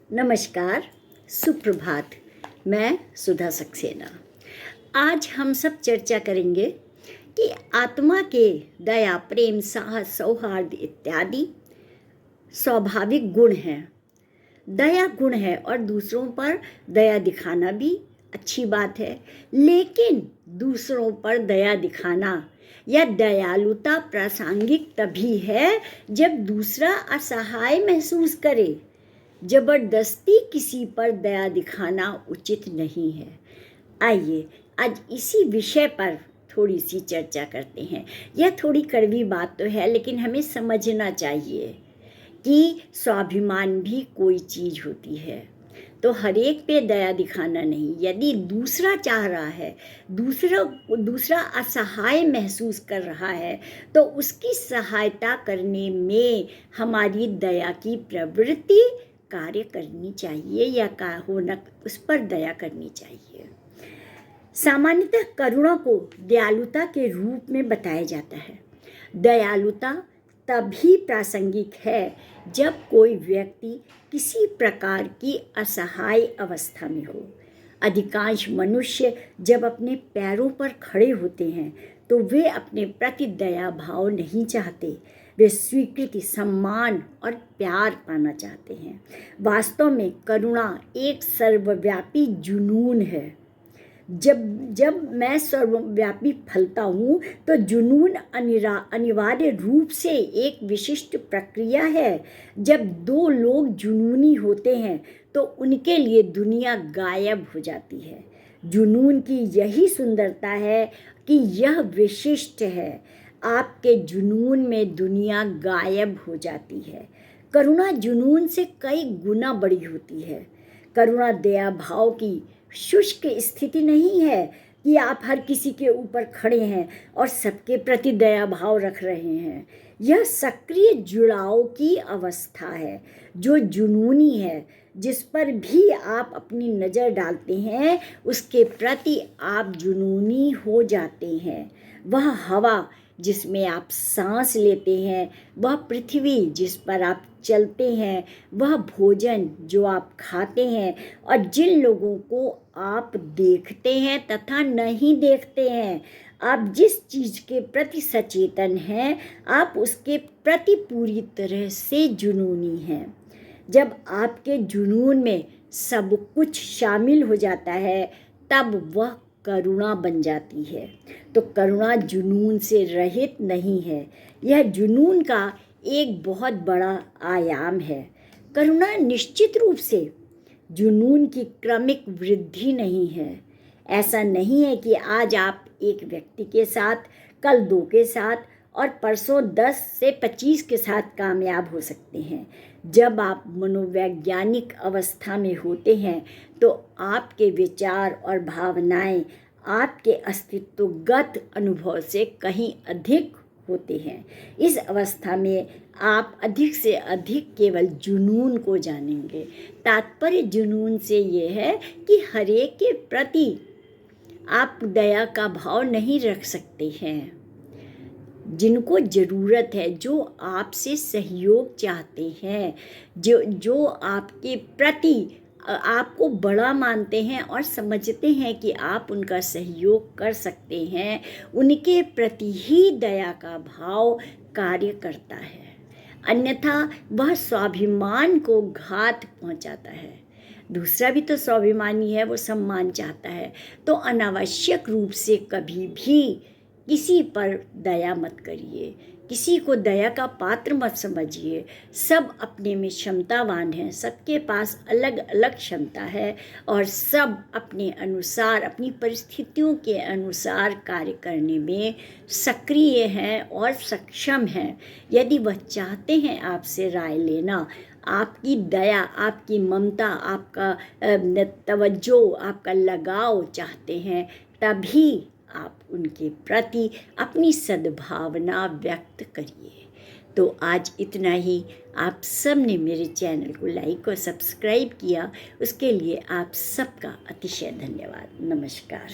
नमस्कार, सुप्रभात। मैं सुधा सक्सेना। आज हम सब चर्चा करेंगे कि आत्मा के दया, प्रेम, साहस, सौहार्द इत्यादि स्वाभाविक गुण हैं। दया गुण है और दूसरों पर दया दिखाना भी अच्छी बात है, लेकिन दूसरों पर दया दिखाना या दयालुता प्रासंगिक तभी है जब दूसरा असहाय महसूस करे। जबरदस्ती किसी पर दया दिखाना उचित नहीं है। आइए आज इसी विषय पर थोड़ी सी चर्चा करते हैं। यह थोड़ी कड़वी बात तो है, लेकिन हमें समझना चाहिए कि स्वाभिमान भी कोई चीज़ होती है, तो हर एक पे दया दिखाना नहीं। यदि दूसरा चाह रहा है, दूसरा असहाय महसूस कर रहा है, तो उसकी सहायता करने में हमारी दया की प्रवृत्ति कार्य करनी चाहिए या उस पर दया करनी चाहिए। सामान्यतः करुणा को दयालुता के रूप में बताया जाता है। दयालुता तभी प्रासंगिक है जब कोई व्यक्ति किसी प्रकार की असहाय अवस्था में हो। अधिकांश मनुष्य जब अपने पैरों पर खड़े होते हैं तो वे अपने प्रति दया भाव नहीं चाहते। वे स्वीकृति, सम्मान और प्यार पाना चाहते हैं। वास्तव में करुणा एक सर्वव्यापी जुनून है। जब मैं सर्वव्यापी फलता हूँ तो जुनून अनिवार्य रूप से एक विशिष्ट प्रक्रिया है। जब दो लोग जुनूनी होते हैं तो उनके लिए दुनिया गायब हो जाती है। जुनून की यही सुंदरता है कि यह विशिष्ट है। आपके जुनून में दुनिया गायब हो जाती है। करुणा जुनून से कई गुना बड़ी होती है। करुणा दया भाव की शुष्क स्थिति नहीं है कि आप हर किसी के ऊपर खड़े हैं और सबके प्रति दया भाव रख रहे हैं। यह सक्रिय जुड़ाव की अवस्था है जो जुनूनी है। जिस पर भी आप अपनी नज़र डालते हैं उसके प्रति आप जुनूनी हो जाते हैं। वह हवा जिसमें आप सांस लेते हैं, वह पृथ्वी जिस पर आप चलते हैं, वह भोजन जो आप खाते हैं और जिन लोगों को आप देखते हैं तथा नहीं देखते हैं, आप जिस चीज़ के प्रति सचेतन हैं, आप उसके प्रति पूरी तरह से जुनूनी हैं। जब आपके जुनून में सब कुछ शामिल हो जाता है तब वह करुणा बन जाती है। तो करुणा जुनून से रहित नहीं है, यह जुनून का एक बहुत बड़ा आयाम है। करुणा निश्चित रूप से जुनून की क्रमिक वृद्धि नहीं है। ऐसा नहीं है कि आज आप एक व्यक्ति के साथ, कल 2 के साथ और परसों 10 से 25 के साथ कामयाब हो सकते हैं। जब आप मनोवैज्ञानिक अवस्था में होते हैं तो आपके विचार और भावनाएं आपके अस्तित्वगत अनुभव से कहीं अधिक होते हैं। इस अवस्था में आप अधिक से अधिक केवल जुनून को जानेंगे। तात्पर्य जुनून से ये है कि हर एक के प्रति आप दया का भाव नहीं रख सकते हैं। जिनको ज़रूरत है, जो आपसे सहयोग चाहते हैं, जो आपके प्रति आपको बड़ा मानते हैं और समझते हैं कि आप उनका सहयोग कर सकते हैं, उनके प्रति ही दया का भाव कार्य करता है। अन्यथा वह स्वाभिमान को घात पहुंचाता है। दूसरा भी तो स्वाभिमानी है, वो सम्मान चाहता है। तो अनावश्यक रूप से कभी भी किसी पर दया मत करिए, किसी को दया का पात्र मत समझिए। सब अपने में क्षमतावान हैं, सबके पास अलग अलग क्षमता है और सब अपने अनुसार, अपनी परिस्थितियों के अनुसार कार्य करने में सक्रिय हैं और सक्षम हैं। यदि वह चाहते हैं आपसे राय लेना, आपकी दया, आपकी ममता, आपका तवज्जो, आपका लगाव चाहते हैं, तभी आप उनके प्रति अपनी सद्भावना व्यक्त करिए। तो आज इतना ही। आप सब ने मेरे चैनल को लाइक और सब्सक्राइब किया, उसके लिए आप सबका अतिशय धन्यवाद। नमस्कार।